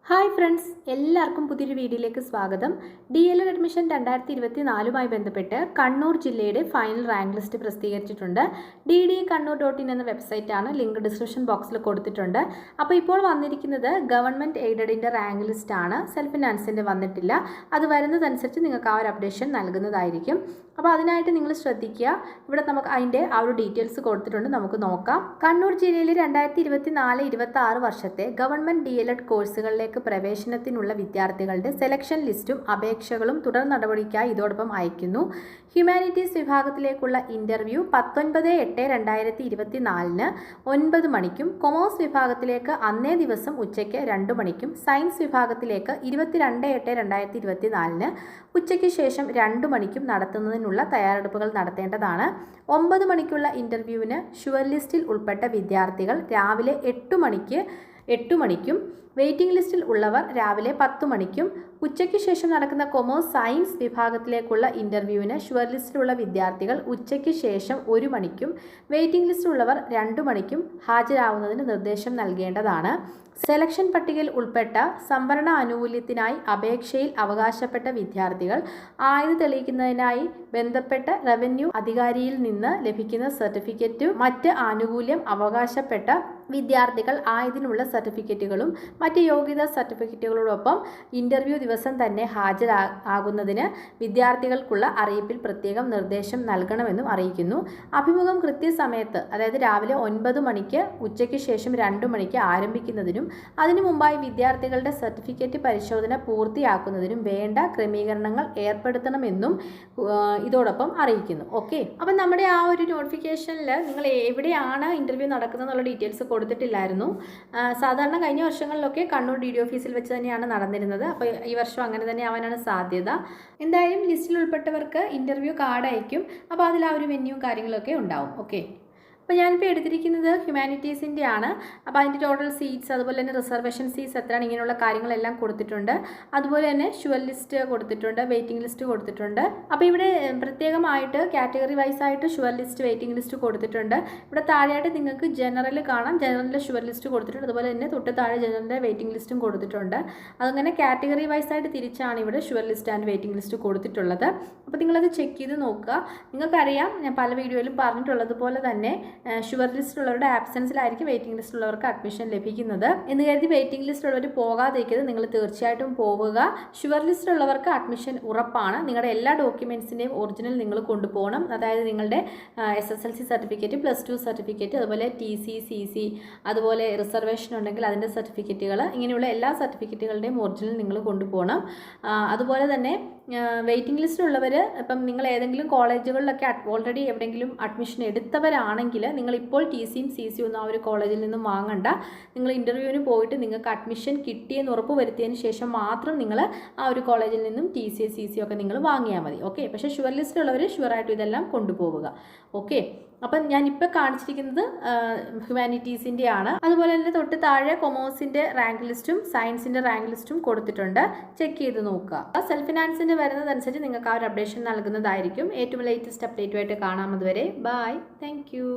Hi friends, എല്ലാവർക്കും പുതിയൊരു വീഡിയോയിലേക്ക് സ്വാഗതം. DLED അഡ്മിഷൻ 2024 ബന്ധപ്പെട്ട് കണ്ണൂർ ജില്ലയുടെ ഫൈനൽ റാങ്ക് ലിസ്റ്റ് പ്രസിദ്ധീകരിച്ചിട്ടുണ്ട്. ddkannur.in എന്ന വെബ്സൈറ്റാണ്. ലിങ്ക് ഡിസ്ക്രിപ്ഷൻ ബോക്സിൽ കൊടുത്തിട്ടുണ്ട്. അപ്പോൾ ഇപ്പോൾ വന്നിരിക്കുന്നത് ഗവൺമെൻറ് എയ്ഡഡിൻ്റെ റാങ്ക് ലിസ്റ്റാണ്. സെൽഫ് ഫിനാൻസിൻ്റെ വന്നിട്ടില്ല. അത് വരുന്നതനുസരിച്ച് നിങ്ങൾക്ക് ആ ഒരു അപ്ഡേഷൻ നൽകുന്നതായിരിക്കും. അപ്പോൾ അതിനായിട്ട് നിങ്ങൾ ശ്രദ്ധിക്കുക. ഇവിടെ നമുക്ക് അതിൻ്റെ ആ ഒരു ഡീറ്റെയിൽസ് കൊടുത്തിട്ടുണ്ട്, നമുക്ക് നോക്കാം. കണ്ണൂർ ജില്ലയിൽ 2024-26 വർഷത്തെ ഗവൺമെൻറ് DLED കോഴ്സുകളിലേക്ക് പ്രവേശനത്തിനുള്ള വിദ്യാർത്ഥികളുടെ സെലക്ഷൻ ലിസ്റ്റും അപേക്ഷകളും തുടർ നടപടിക്കായി ഇതോടൊപ്പം അയക്കുന്നു. ഹ്യൂമാനിറ്റീസ് വിഭാഗത്തിലേക്കുള്ള ഇൻ്റർവ്യൂ 19/8/2024 9 മണിക്കും, കൊമേഴ്സ് വിഭാഗത്തിലേക്ക് അന്നേ ദിവസം ഉച്ചയ്ക്ക് 2 മണിക്കും, സയൻസ് വിഭാഗത്തിലേക്ക് 22/8/2024 ഉച്ചയ്ക്ക് ശേഷം 2 മണിക്കും നടത്തുന്നതിനുള്ള തയ്യാറെടുപ്പുകൾ നടത്തേണ്ടതാണ്. 9 മണിക്കുള്ള ഇൻ്റർവ്യൂവിന് ഷുവർ ലിസ്റ്റിൽ ഉൾപ്പെട്ട വിദ്യാർത്ഥികൾ രാവിലെ 8 മണിക്കും വെയിറ്റിംഗ് ലിസ്റ്റിൽ ഉള്ളവർ രാവിലെ 10 മണിക്കും, ഉച്ചയ്ക്ക് ശേഷം നടക്കുന്ന കൊമേഴ്സ് സയൻസ് വിഭാഗത്തിലേക്കുള്ള ഇൻ്റർവ്യൂവിന് ഷുവർ ലിസ്റ്റിലുള്ള വിദ്യാർത്ഥികൾ ഉച്ചയ്ക്ക് ശേഷം 1 മണിക്കും വെയിറ്റിംഗ് ലിസ്റ്റിലുള്ളവർ 2 മണിക്കും ഹാജരാവുന്നതിന് നിർദ്ദേശം നൽകേണ്ടതാണ്. സെലക്ഷൻ പട്ടികയിൽ ഉൾപ്പെട്ട സംവരണ ആനുകൂല്യത്തിനായി അപേക്ഷയിൽ അവകാശപ്പെട്ട വിദ്യാർത്ഥികൾ ആയത് തെളിയിക്കുന്നതിനായി ബന്ധപ്പെട്ട റവന്യൂ അധികാരിയിൽ നിന്ന് ലഭിക്കുന്ന സർട്ടിഫിക്കറ്റും മറ്റ് ആനുകൂല്യം അവകാശപ്പെട്ട വിദ്യാർത്ഥികൾ ആയതിനുള്ള സർട്ടിഫിക്കറ്റുകളും മറ്റ് യോഗ്യതാ സർട്ടിഫിക്കറ്റുകളോടൊപ്പം ഇൻ്റർവ്യൂ ദിവസം തന്നെ ഹാജരാകുന്നതിന് വിദ്യാർത്ഥികൾക്കുള്ള അറിയിപ്പിൽ പ്രത്യേകം നിർദ്ദേശം നൽകണമെന്നും അറിയിക്കുന്നു. അഭിമുഖം കൃത്യസമയത്ത്, അതായത് രാവിലെ 9 മണിക്ക് ഉച്ചയ്ക്ക് ശേഷം 2 മണിക്ക് ആരംഭിക്കുന്നതിനും അതിനു മുമ്പായി വിദ്യാർത്ഥികളുടെ സർട്ടിഫിക്കറ്റ് പരിശോധന പൂർത്തിയാക്കുന്നതിനും വേണ്ട ക്രമീകരണങ്ങൾ ഏർപ്പെടുത്തണമെന്നും ഇതോടൊപ്പം അറിയിക്കുന്നു. ഓക്കെ, അപ്പം നമ്മുടെ ആ ഒരു നോട്ടിഫിക്കേഷനിൽ നിങ്ങൾ എവിടെയാണ് ഇൻ്റർവ്യൂ നടക്കുന്നതെന്നുള്ള ഡീറ്റെയിൽസ് കൊടുത്തിട്ടില്ലായിരുന്നു. സാധാരണ കഴിഞ്ഞ വർഷങ്ങളിലൊക്കെ കണ്ണൂർ DD ഓഫീസിൽ വെച്ച് തന്നെയാണ് നടന്നിരുന്നത്. അപ്പോൾ ഈ വർഷം അങ്ങനെ തന്നെ ആവാനാണ് സാധ്യത. എന്തായാലും ലിസ്റ്റിൽ ഉൾപ്പെട്ടവർക്ക് ഇൻ്റർവ്യൂ കാർഡ് അയക്കും. അപ്പോൾ അതിൽ ആ ഒരു വെന്യൂവും കാര്യങ്ങളൊക്കെ ഉണ്ടാവും. ഓക്കെ, അപ്പോൾ ഞാനിപ്പോൾ എടുത്തിരിക്കുന്നത് ഹ്യൂമാനിറ്റീസിൻ്റെ ആണ്. അപ്പോൾ അതിൻ്റെ ടോട്ടൽ സീറ്റ്സ്, അതുപോലെ തന്നെ റിസർവേഷൻ സീറ്റ്സ് എത്രയാണ്, ഇങ്ങനെയുള്ള കാര്യങ്ങളെല്ലാം കൊടുത്തിട്ടുണ്ട്. അതുപോലെ തന്നെ ഷുവർ ലിസ്റ്റ് കൊടുത്തിട്ടുണ്ട്, വെയിറ്റിംഗ് ലിസ്റ്റ് കൊടുത്തിട്ടുണ്ട്. അപ്പോൾ ഇവിടെ പ്രത്യേകമായിട്ട് കാറ്റഗറി വൈസ് ആയിട്ട് ഷുവർ ലിസ്റ്റ്, വെയിറ്റിംഗ് ലിസ്റ്റ് കൊടുത്തിട്ടുണ്ട്. ഇവിടെ താഴെയായിട്ട് നിങ്ങൾക്ക് ജനറൽ കാണാം. ജനറലിൻ്റെ ഷുവർ ലിസ്റ്റ് കൊടുത്തിട്ടുണ്ട്. അതുപോലെ തന്നെ തൊട്ട് താഴെ ജനറലിൻ്റെ വെയിറ്റിംഗ് ലിസ്റ്റും കൊടുത്തിട്ടുണ്ട്. അതങ്ങനെ കാറ്റഗറി വൈസ് ആയിട്ട് തിരിച്ചാണ് ഇവിടെ sure list and waiting list കൊടുത്തിട്ടുള്ളത്. അപ്പോൾ നിങ്ങളത് ചെക്ക് ചെയ്ത് നോക്കുക. നിങ്ങൾക്കറിയാം, ഞാൻ പല വീഡിയോയിലും പറഞ്ഞിട്ടുള്ളതുപോലെ തന്നെ ഷുവർ ലിസ്റ്റുള്ളവരുടെ ആബ്സെൻസിലായിരിക്കും വെയിറ്റിംഗ് ലിസ്റ്റുള്ളവർക്ക് അഡ്മിഷൻ ലഭിക്കുന്നത് എന്ന് കരുതി വെയിറ്റിംഗ് ലിസ്റ്റുള്ളവർ പോകാതിരിക്കരുത്. നിങ്ങൾ തീർച്ചയായിട്ടും പോവുക. ഷുവർ ലിസ്റ്റുള്ളവർക്ക് അഡ്മിഷൻ ഉറപ്പാണ്. നിങ്ങളുടെ എല്ലാ ഡോക്യുമെൻറ്റ്സിൻ്റെയും ഒറിജിനൽ നിങ്ങൾ കൊണ്ടുപോകണം. അതായത് നിങ്ങളുടെ SSLC സർട്ടിഫിക്കറ്റ്, +2 സർട്ടിഫിക്കറ്റ്, അതുപോലെ TC, CC, അതുപോലെ റിസർവേഷൻ ഉണ്ടെങ്കിൽ അതിൻ്റെ സർട്ടിഫിക്കറ്റുകൾ, ഇങ്ങനെയുള്ള എല്ലാ സർട്ടിഫിക്കറ്റുകളുടെയും ഒറിജിനൽ നിങ്ങൾ കൊണ്ടുപോകണം. അതുപോലെ തന്നെ വെയിറ്റിംഗ് ലിസ്റ്റിലുള്ളവർ, ഇപ്പം നിങ്ങൾ ഏതെങ്കിലും കോളേജുകളിലൊക്കെ ഓൾറെഡി എവിടെയെങ്കിലും അഡ്മിഷൻ എടുത്തവരാണെങ്കിൽ നിങ്ങളിപ്പോൾ TCയും CCയും ഒന്നും ആ ഒരു കോളേജിൽ നിന്നും വാങ്ങണ്ട. നിങ്ങൾ ഇൻ്റർവ്യൂവിന് പോയിട്ട് നിങ്ങൾക്ക് അഡ്മിഷൻ കിട്ടിയെന്ന് ഉറപ്പ് വരുത്തിയതിന് ശേഷം മാത്രം നിങ്ങൾ ആ ഒരു കോളേജിൽ നിന്നും TC, CC ഒക്കെ നിങ്ങൾ വാങ്ങിയാൽ മതി. ഓക്കെ, പക്ഷേ ഷുവർ ലിസ്റ്റിലുള്ളവർ ഷുവറായിട്ടും ഇതെല്ലാം കൊണ്ടുപോവുക. ഓക്കെ, അപ്പം ഞാനിപ്പോൾ കാണിച്ചിരിക്കുന്നത് ഹ്യൂമാനിറ്റീസിൻ്റെ ആണ്. അതുപോലെ തന്നെ തൊട്ട് താഴെ കൊമേഴ്സിൻ്റെ റാങ്ക് ലിസ്റ്റും സയൻസിൻ്റെ റാങ്ക് ലിസ്റ്റും കൊടുത്തിട്ടുണ്ട്. ചെക്ക് ചെയ്ത് നോക്കുക. സെൽഫ് ഫിനാൻസിൻ്റെ വരുന്നതനുസരിച്ച് നിങ്ങൾക്ക് ആ ഒരു അപ്ഡേഷൻ നൽകുന്നതായിരിക്കും. ഏറ്റവും ലേറ്റസ്റ്റ് അപ്ഡേറ്റുമായിട്ട് കാണാം. അതുവരെ ബൈ, താങ്ക് യു.